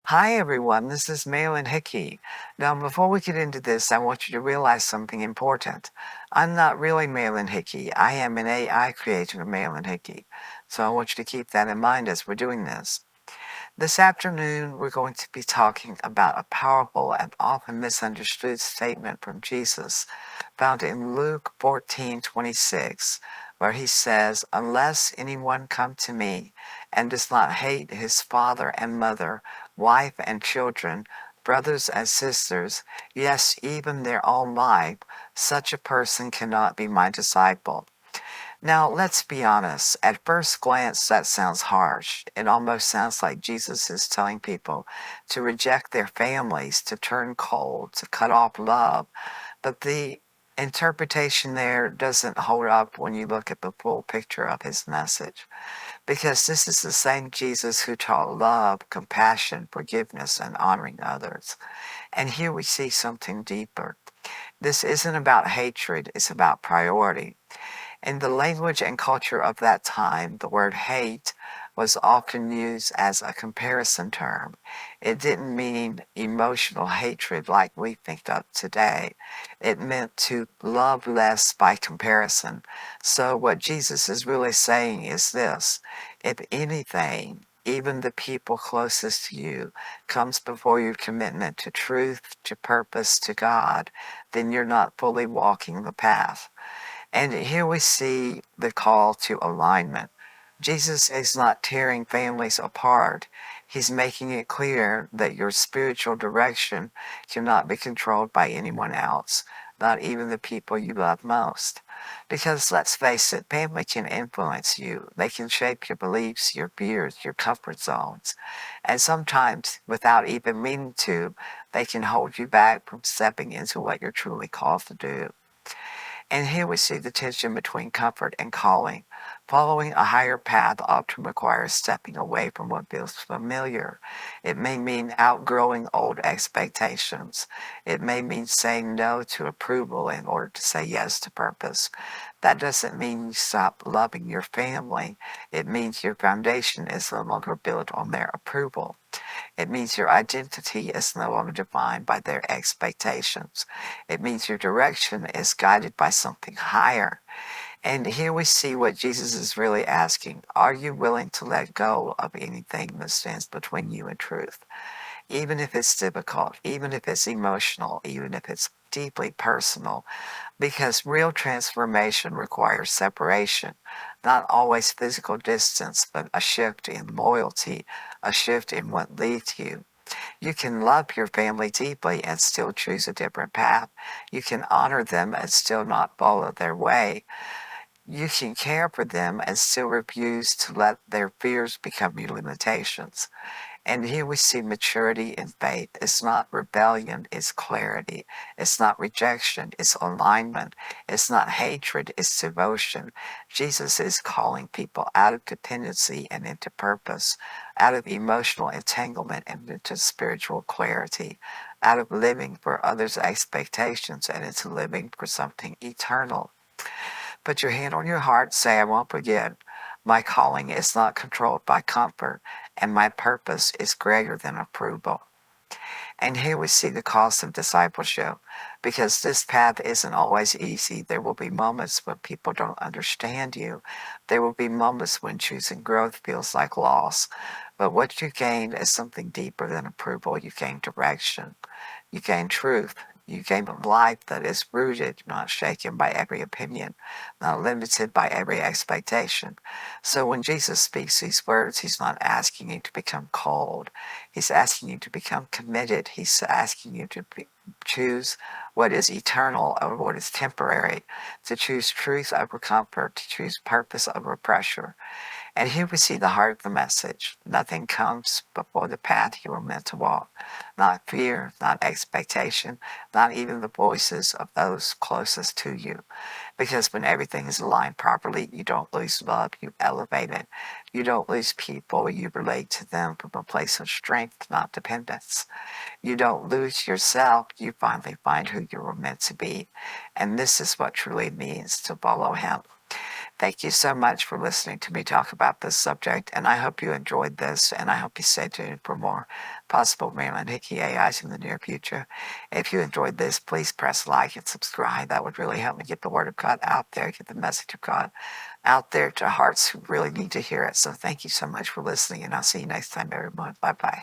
Hi everyone, this is Marilyn Hickey. Now, before we get into this, I want you to realize something important. I'm not really Marilyn Hickey. I am an AI creator of Marilyn Hickey. So I want you to keep that in mind as we're doing this. This afternoon, we're going to be talking about a powerful and often misunderstood statement from Jesus found in Luke 14:26, where he says, "Unless anyone come to me and does not hate his father and mother, wife and children, brothers and sisters, yes, even their own life, such a person cannot be my disciple." Now, let's be honest. At first glance, that sounds harsh. It almost sounds like Jesus is telling people to reject their families, to turn cold, to cut off love. But the interpretation there doesn't hold up when you look at the full picture of his message. Because this is the same Jesus who taught love, compassion, forgiveness, and honoring others. And here we see something deeper. This isn't about hatred, it's about priority. In the language and culture of that time, the word hate was often used as a comparison term. It didn't mean emotional hatred like we think of today. It meant to love less by comparison. So what Jesus is really saying is this: if anything, even the people closest to you, comes before your commitment to truth, to purpose, to God, then you're not fully walking the path. And here we see the call to alignment. Jesus is not tearing families apart. He's making it clear that your spiritual direction cannot be controlled by anyone else, not even the people you love most. Because let's face it, family can influence you. They can shape your beliefs, your fears, your comfort zones. And sometimes, without even meaning to, they can hold you back from stepping into what you're truly called to do. And here we see the tension between comfort and calling. Following a higher path often requires stepping away from what feels familiar. It may mean outgrowing old expectations. It may mean saying no to approval in order to say yes to purpose. That doesn't mean you stop loving your family. It means your foundation is no longer built on their approval. It means your identity is no longer defined by their expectations. It means your direction is guided by something higher. And here we see what Jesus is really asking. Are you willing to let go of anything that stands between you and truth? Even if it's difficult, even if it's emotional, even if it's deeply personal, because real transformation requires separation, not always physical distance, but a shift in loyalty, a shift in what leads you. You can love your family deeply and still choose a different path. You can honor them and still not follow their way. You can care for them and still refuse to let their fears become your limitations. And here we see maturity in faith. It's not rebellion, it's clarity. It's not rejection, it's alignment. It's not hatred, it's devotion. Jesus is calling people out of dependency and into purpose, out of emotional entanglement and into spiritual clarity, out of living for others' expectations and into living for something eternal. Put your hand on your heart, say, I won't forget. My calling is not controlled by comfort, and my purpose is greater than approval. And here we see the cost of discipleship, because this path isn't always easy. There will be moments when people don't understand you. There will be moments when choosing growth feels like loss. But what you gain is something deeper than approval. You gain direction. You gain truth. You gain a life that is rooted, not shaken by every opinion, not limited by every expectation. So when Jesus speaks these words, he's not asking you to become cold. He's asking you to become committed. He's asking you to choose what is eternal over what is temporary, to choose truth over comfort, to choose purpose over pressure. And here we see the heart of the message. Nothing comes before the path you were meant to walk. Not fear, not expectation, not even the voices of those closest to you. Because when everything is aligned properly, you don't lose love, you elevate it. You don't lose people, you relate to them from a place of strength, not dependence. You don't lose yourself, you finally find who you were meant to be. And this is what truly means to follow him. Thank you so much for listening to me talk about this subject, and I hope you enjoyed this, and I hope you stay tuned for more. possible Marilyn Hickey AIs in the near future. If you enjoyed this, please press like and subscribe. That would really help me get the word of God out there, get the message of God out there to hearts who really need to hear it. So thank you so much for listening, and I'll see you next time, everyone. Bye-bye.